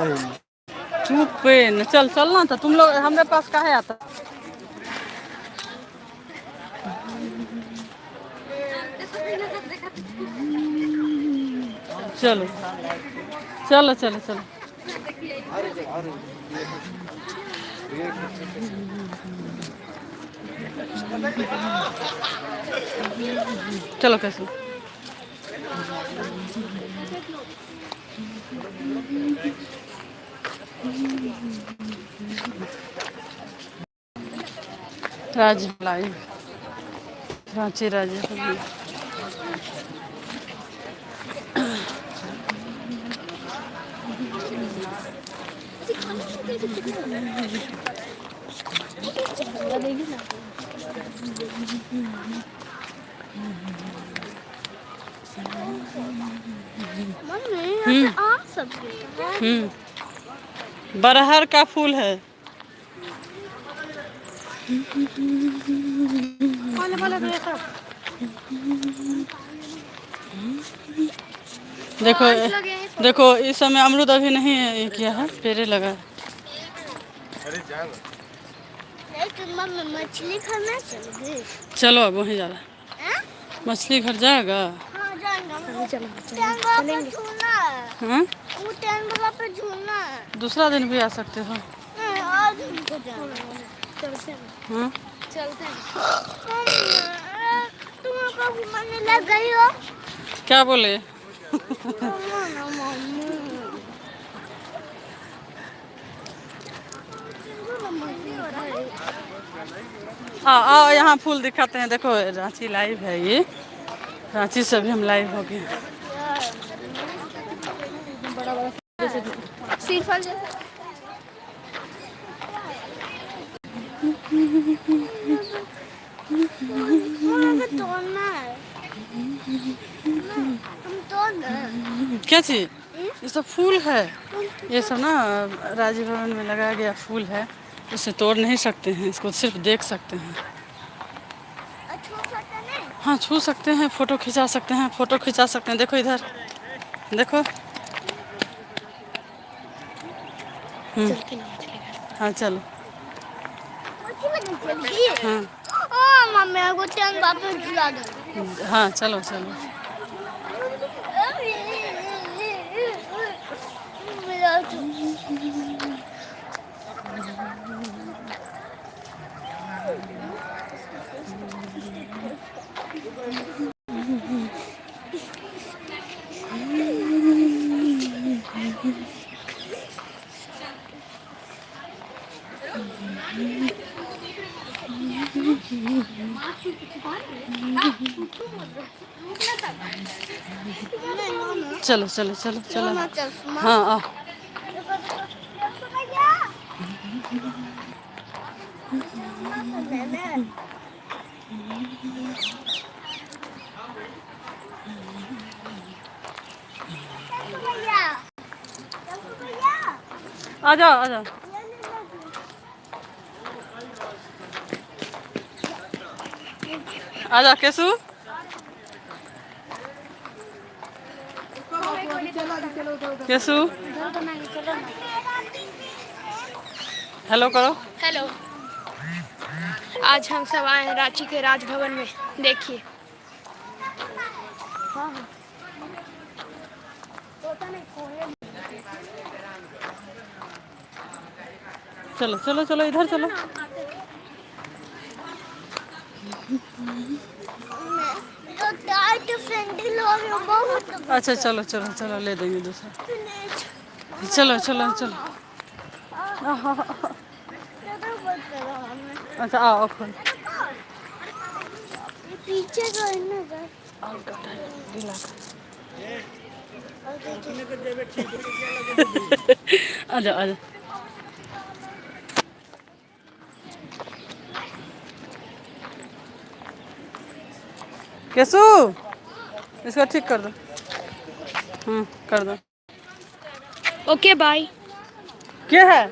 चुप पे न चल चलना था तुम लोग हमारे पास काहे आता। चलो चलो चलो चलो चलो कैसे राजमलाई रांची राजे बरहर का फूल है। देखो देखो इस समय अमरूद अभी नहीं ये किया है पेड़े लगा है। मछली खाना चलो अब वहीं जा रहा है मछली घर जाएगा। हाँ दूसरा दिन भी आ सकते हो। हाँ चलते हैं। तुम घूमने लग गई हो क्या बोले। हाँ आओ यहाँ फूल दिखाते हैं। देखो रांची लाइव है ये रांची से भी हम लाइव हो गए। सीफल क्या चीज ये सब फूल है। ये सब ना राजभवन में लगाया गया फूल है। इसे तोड़ नहीं सकते हैं इसको सिर्फ देख सकते हैं। हाँ छू सकते हैं फोटो खिंचा सकते हैं फोटो खिंचा सकते हैं। देखो इधर देखो हाँ चलो हाँ चलो चलो चलो चलो चलो चलो हाँ आओ आ जाओ आ जाओ। आ जाओ केसु केसु हेलो करो। हेलो आज हम सब आए हैं रांची के राजभवन में देखिए। चलो चलो चलो इधर चलो। अच्छा चलो चलो चलो ले देंगे दूसरा। चलो चलो चलो अच्छा आओ खुद पीछे आ जाओ आ जाओ। कैसू इसको ठीक कर दो। कर दो। Okay bye. क्या है